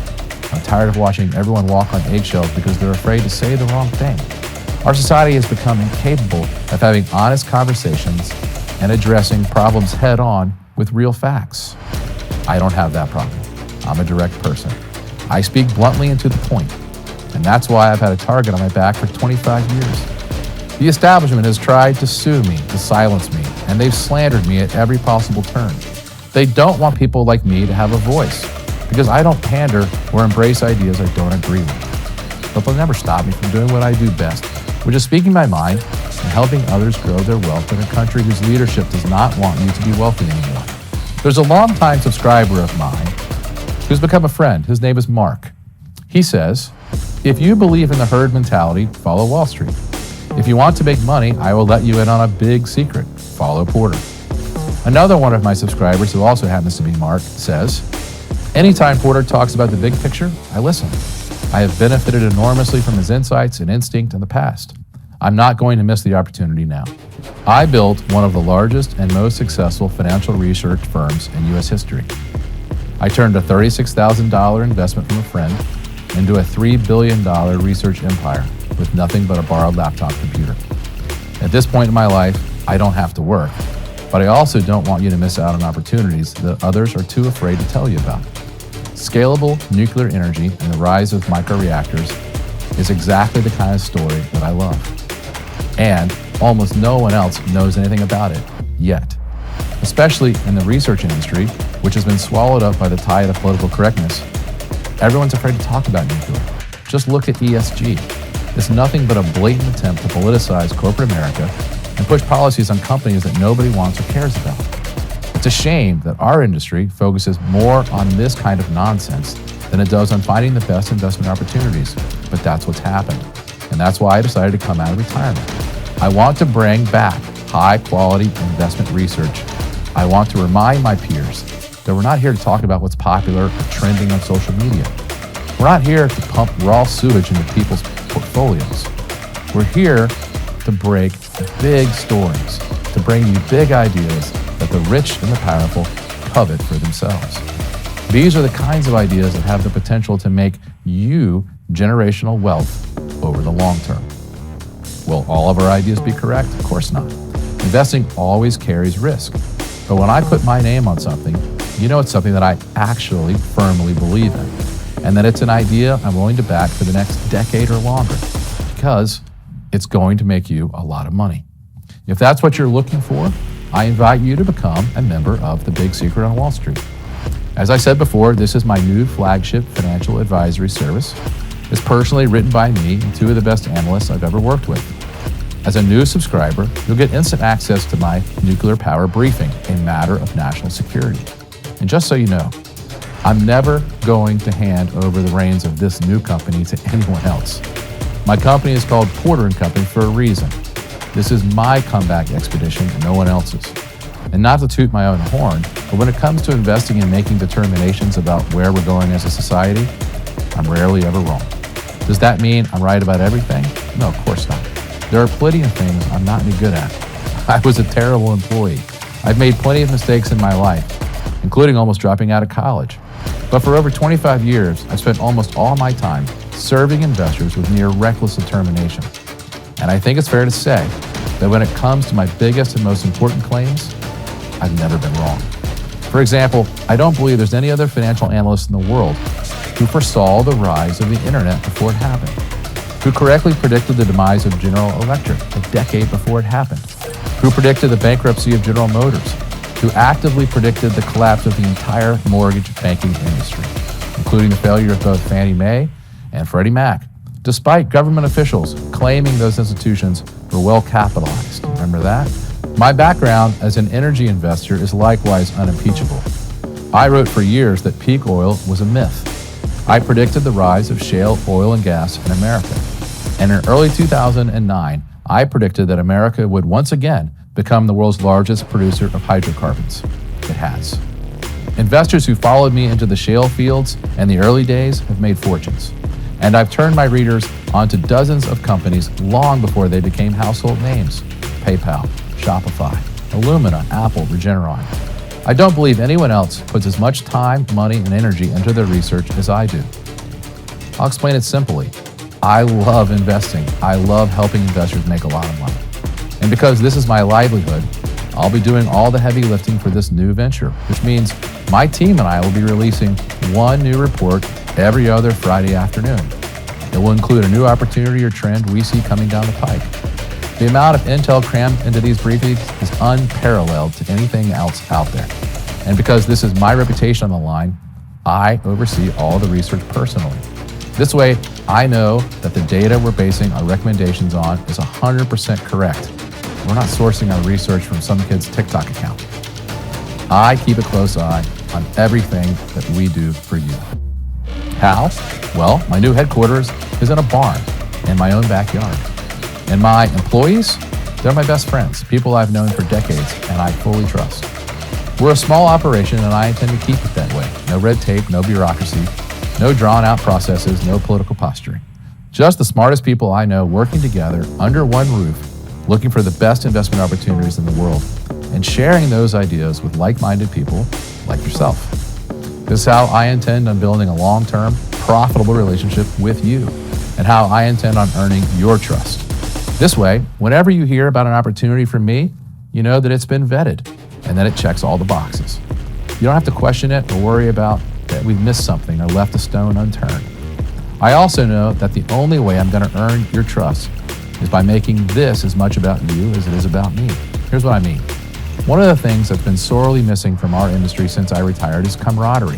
I'm tired of watching everyone walk on eggshells because they're afraid to say the wrong thing. Our society has become incapable of having honest conversations and addressing problems head-on with real facts. I don't have that problem. I'm a direct person. I speak bluntly and to the point, and that's why I've had a target on my back for 25 years. The establishment has tried to sue me, to silence me, and they've slandered me at every possible turn. They don't want people like me to have a voice, because I don't pander or embrace ideas I don't agree with. But they'll never stop me from doing what I do best, which is speaking my mind and helping others grow their wealth in a country whose leadership does not want you to be wealthy anymore. There's a longtime subscriber of mine who's become a friend. His name is Mark. He says, if you believe in the herd mentality, follow Wall Street. If you want to make money, I will let you in on a big secret. Follow Porter. Another one of my subscribers, who also happens to be Mark, says, anytime Porter talks about the big picture, I listen. I have benefited enormously from his insights and instinct in the past. I'm not going to miss the opportunity now. I built one of the largest and most successful financial research firms in U.S. history. I turned a $36,000 investment from a friend into a $3 billion research empire with nothing but a borrowed laptop computer. At this point in my life, I don't have to work, but I also don't want you to miss out on opportunities that others are too afraid to tell you about. Scalable nuclear energy and the rise of microreactors is exactly the kind of story that I love. And almost no one else knows anything about it yet, especially in the research industry, which has been swallowed up by the tide of political correctness. Everyone's afraid to talk about nuclear. Just look at ESG. It's nothing but a blatant attempt to politicize corporate America and push policies on companies that nobody wants or cares about. It's a shame that our industry focuses more on this kind of nonsense than it does on finding the best investment opportunities, but that's what's happened. And that's why I decided to come out of retirement. I want to bring back high-quality investment research. I want to remind my peers that we're not here to talk about what's popular or trending on social media. We're not here to pump raw sewage into people's portfolios. We're here to break big stories, to bring you big ideas that the rich and the powerful covet for themselves. These are the kinds of ideas that have the potential to make you generational wealth over the long term. Will all of our ideas be correct? Of course not. Investing always carries risk. But when I put my name on something, you know it's something that I actually firmly believe in, and that it's an idea I'm willing to back for the next decade or longer, because it's going to make you a lot of money. If that's what you're looking for, I invite you to become a member of The Big Secret on Wall Street. As I said before, this is my new flagship financial advisory service. It's personally written by me and 2 of the best analysts I've ever worked with. As a new subscriber, you'll get instant access to my nuclear power briefing, a matter of national security. And just so you know, I'm never going to hand over the reins of this new company to anyone else. My company is called Porter & Company for a reason. This is my comeback expedition and no one else's. And not to toot my own horn, but when it comes to investing and making determinations about where we're going as a society, I'm rarely ever wrong. Does that mean I'm right about everything? No, of course not. There are plenty of things I'm not any good at. I was a terrible employee. I've made plenty of mistakes in my life, including almost dropping out of college. But for over 25 years, I've spent almost all my time serving investors with near reckless determination. And I think it's fair to say that when it comes to my biggest and most important claims, I've never been wrong. For example, I don't believe there's any other financial analyst in the world who foresaw the rise of the internet before it happened. Who correctly predicted the demise of General Electric a decade before it happened? Who predicted the bankruptcy of General Motors? Who actively predicted the collapse of the entire mortgage banking industry, including the failure of both Fannie Mae and Freddie Mac, despite government officials claiming those institutions were well capitalized? Remember that? My background as an energy investor is likewise unimpeachable. I wrote for years that peak oil was a myth. I predicted the rise of shale oil and gas in America. And in early 2009, I predicted that America would once again become the world's largest producer of hydrocarbons. It has. Investors who followed me into the shale fields in the early days have made fortunes. And I've turned my readers onto dozens of companies long before they became household names: PayPal, Shopify, Illumina, Apple, Regeneron. I don't believe anyone else puts as much time, money, and energy into their research as I do. I'll explain it simply. I love investing. I love helping investors make a lot of money. And because this is my livelihood, I'll be doing all the heavy lifting for this new venture, which means my team and I will be releasing one new report every other Friday afternoon. It will include a new opportunity or trend we see coming down the pike. The amount of intel crammed into these briefings is unparalleled to anything else out there. And because this is my reputation on the line, I oversee all the research personally. This way, I know that the data we're basing our recommendations on is 100% correct. We're not sourcing our research from some kid's TikTok account. I keep a close eye on everything that we do for you. How? Well, my new headquarters is in a barn in my own backyard. And my employees, they're my best friends, people I've known for decades and I fully trust. We're a small operation and I intend to keep it that way. No red tape, no bureaucracy, no drawn out processes, no political posturing. Just the smartest people I know working together under one roof, looking for the best investment opportunities in the world and sharing those ideas with like-minded people like yourself. This is how I intend on building a long-term, profitable relationship with you and how I intend on earning your trust. This way, whenever you hear about an opportunity from me, you know that it's been vetted and that it checks all the boxes. You don't have to question it or worry about that we've missed something or left a stone unturned. I also know that the only way I'm going to earn your trust is by making this as much about you as it is about me. Here's what I mean. One of the things that's been sorely missing from our industry since I retired is camaraderie,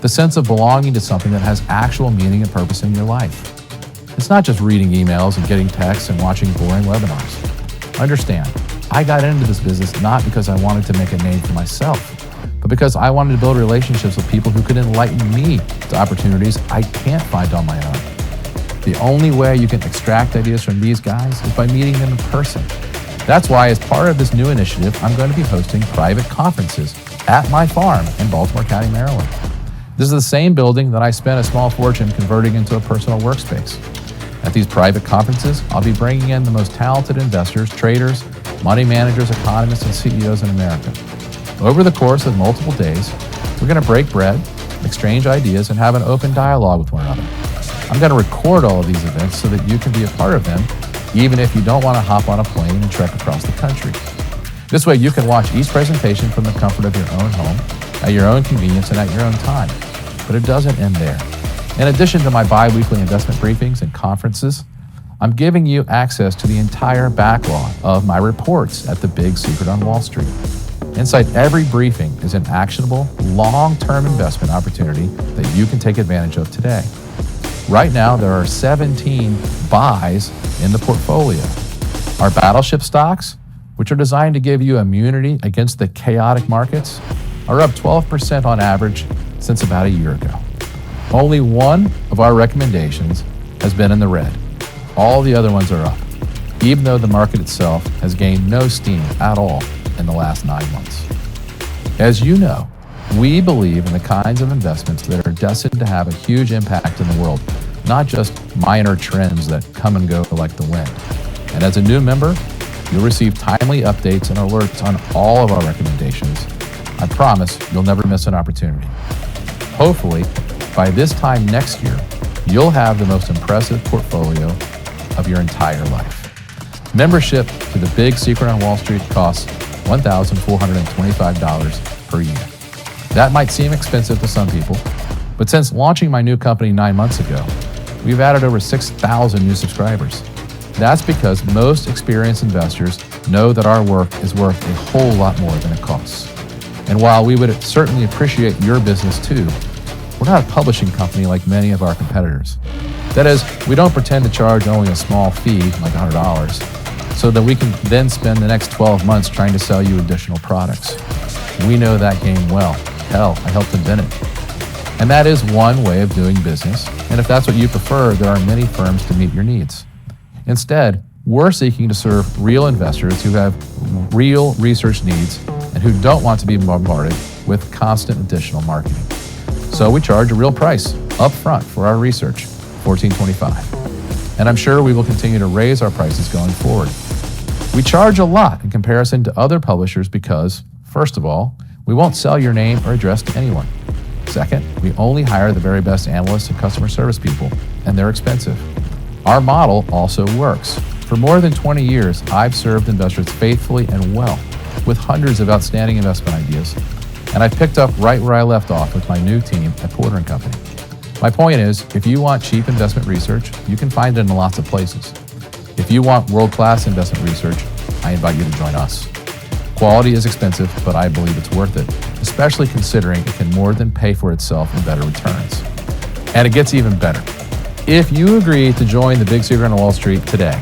the sense of belonging to something that has actual meaning and purpose in your life. It's not just reading emails and getting texts and watching boring webinars. Understand, I got into this business not because I wanted to make a name for myself, but because I wanted to build relationships with people who could enlighten me to opportunities I can't find on my own. The only way you can extract ideas from these guys is by meeting them in person. That's why, as part of this new initiative, I'm going to be hosting private conferences at my farm in Baltimore County, Maryland. This is the same building that I spent a small fortune converting into a personal workspace. At these private conferences, I'll be bringing in the most talented investors, traders, money managers, economists, and CEOs in America. Over the course of multiple days, we're going to break bread, exchange ideas, and have an open dialogue with one another. I'm going to record all of these events so that you can be a part of them, even if you don't want to hop on a plane and trek across the country. This way, you can watch each presentation from the comfort of your own home, at your own convenience, and at your own time. But it doesn't end there. In addition to my bi-weekly investment briefings and conferences, I'm giving you access to the entire backlog of my reports at The Big Secret on Wall Street. Inside every briefing is an actionable, long-term investment opportunity that you can take advantage of today. Right now, there are 17 buys in the portfolio. Our battleship stocks, which are designed to give you immunity against the chaotic markets, are up 12% on average since about a year ago. Only one of our recommendations has been in the red. All the other ones are up, even though the market itself has gained no steam at all in the last 9 months. As you know, we believe in the kinds of investments that are destined to have a huge impact in the world, not just minor trends that come and go like the wind. And as a new member, you'll receive timely updates and alerts on all of our recommendations. I promise you'll never miss an opportunity. Hopefully, by this time next year, you'll have the most impressive portfolio of your entire life. Membership to The Big Secret on Wall Street costs $1,425 per year. That might seem expensive to some people, but since launching my new company 9 months ago, we've added over 6,000 new subscribers. That's because most experienced investors know that our work is worth a whole lot more than it costs. And while we would certainly appreciate your business too, we're not a publishing company like many of our competitors. That is, we don't pretend to charge only a small fee, like $100, so that we can then spend the next 12 months trying to sell you additional products. We know that game well. Hell, I helped invent it. And that is one way of doing business. And if that's what you prefer, there are many firms to meet your needs. Instead, we're seeking to serve real investors who have real research needs and who don't want to be bombarded with constant additional marketing. So we charge a real price up front for our research, $14.25. And I'm sure we will continue to raise our prices going forward. We charge a lot in comparison to other publishers because, first of all, we won't sell your name or address to anyone. Second, we only hire the very best analysts and customer service people, and they're expensive. Our model also works. For more than 20 years, I've served investors faithfully and well with hundreds of outstanding investment ideas, and I've picked up right where I left off with my new team at Porter & Company. My point is, if you want cheap investment research, you can find it in lots of places. If you want world-class investment research, I invite you to join us. Quality is expensive, but I believe it's worth it, especially considering it can more than pay for itself in better returns. And it gets even better. If you agree to join the Big Secret on Wall Street today,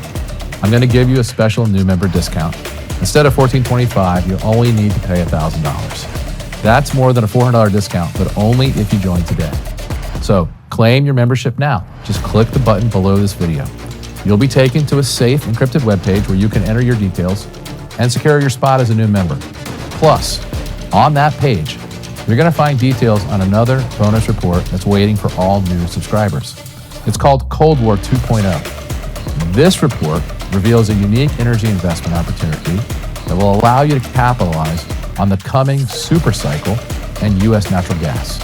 I'm going to give you a special new member discount. Instead of $14.25, you only need to pay $1,000. That's more than a $400 discount, but only if you join today. So claim your membership now. Just click the button below this video. You'll be taken to a safe, encrypted webpage where you can enter your details and secure your spot as a new member. Plus, on that page, you're going to find details on another bonus report that's waiting for all new subscribers. It's called Cold War 2.0. This report reveals a unique energy investment opportunity that will allow you to capitalize on the coming super cycle and U.S. natural gas.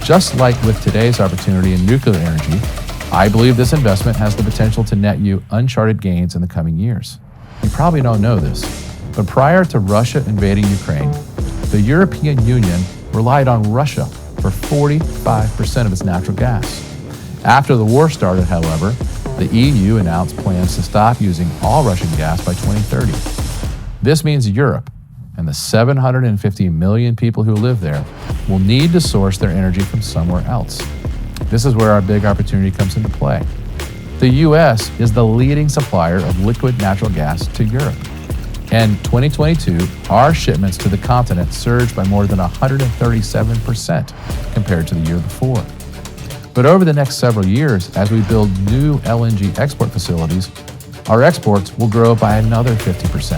Just like with today's opportunity in nuclear energy, I believe this investment has the potential to net you uncharted gains in the coming years. You probably don't know this, but prior to Russia invading Ukraine, the European Union relied on Russia for 45% of its natural gas. After the war started, however, the EU announced plans to stop using all Russian gas by 2030. This means Europe and the 750 million people who live there will need to source their energy from somewhere else. This is where our big opportunity comes into play. The U.S. is the leading supplier of liquid natural gas to Europe. In 2022, our shipments to the continent surged by more than 137% compared to the year before. But over the next several years, as we build new LNG export facilities, our exports will grow by another 50%.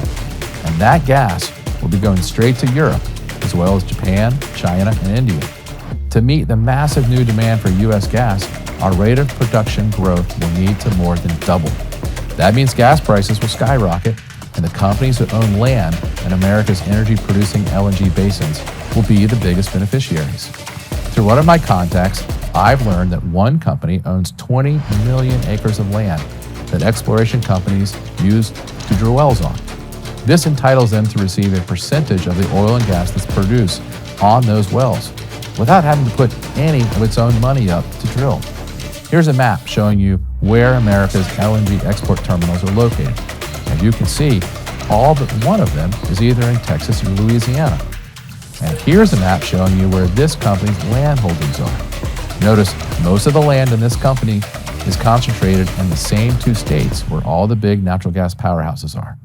And that gas will be going straight to Europe, as well as Japan, China, and India. To meet the massive new demand for U.S. gas, our rate of production growth will need to more than double. That means gas prices will skyrocket, and the companies that own land in America's energy-producing LNG basins will be the biggest beneficiaries. Through one of my contacts, I've learned that one company owns 20 million acres of land that exploration companies use to drill wells on. This entitles them to receive a percentage of the oil and gas that's produced on those wells without having to put any of its own money up to drill. Here's a map showing you where America's LNG export terminals are located. As you can see, all but one of them is either in Texas or Louisiana. And here's a map showing you where this company's land holdings are. Notice most of the land in this company is concentrated in the same two states where all the big natural gas powerhouses are.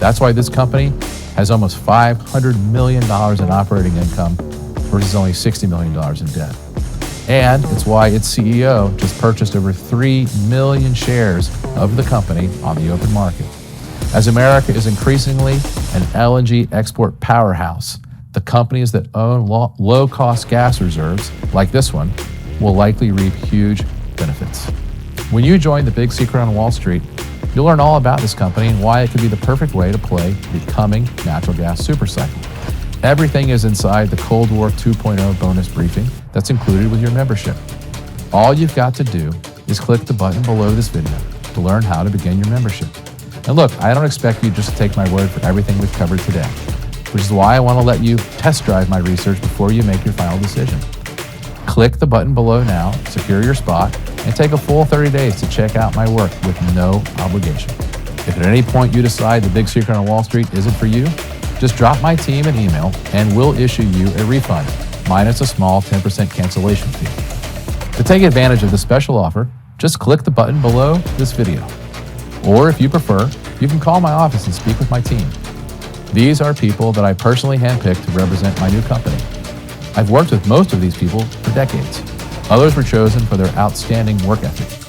That's why this company has almost $500 million in operating income versus only $60 million in debt. And it's why its CEO just purchased over 3 million shares of the company on the open market. As America is increasingly an LNG export powerhouse, the companies that own low-cost gas reserves, like this one, will likely reap huge benefits. When you join the Big Secret on Wall Street, you'll learn all about this company and why it could be the perfect way to play the coming natural gas supercycle. Everything is inside the Cold War 2.0 bonus briefing that's included with your membership. All you've got to do is click the button below this video to learn how to begin your membership. And look, I don't expect you just to take my word for everything we've covered today, which is why I want to let you test drive my research before you make your final decision. Click the button below now, secure your spot, and take a full 30 days to check out my work with no obligation. If at any point you decide the big secret on Wall Street isn't for you, just drop my team an email and we'll issue you a refund, minus a small 10% cancellation fee. To take advantage of the special offer, just click the button below this video. Or if you prefer, you can call my office and speak with my team. These are people that I personally handpicked to represent my new company. I've worked with most of these people for decades. Others were chosen for their outstanding work ethic.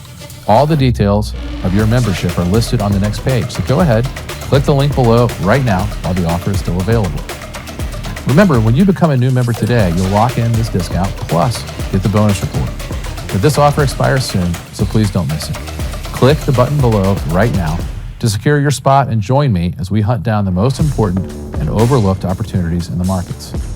All the details of your membership are listed on the next page, so go ahead, click the link below right now while the offer is still available. Remember, when you become a new member today, you'll lock in this discount plus get the bonus report. But this offer expires soon, so please don't miss it. Click the button below right now to secure your spot and join me as we hunt down the most important and overlooked opportunities in the markets.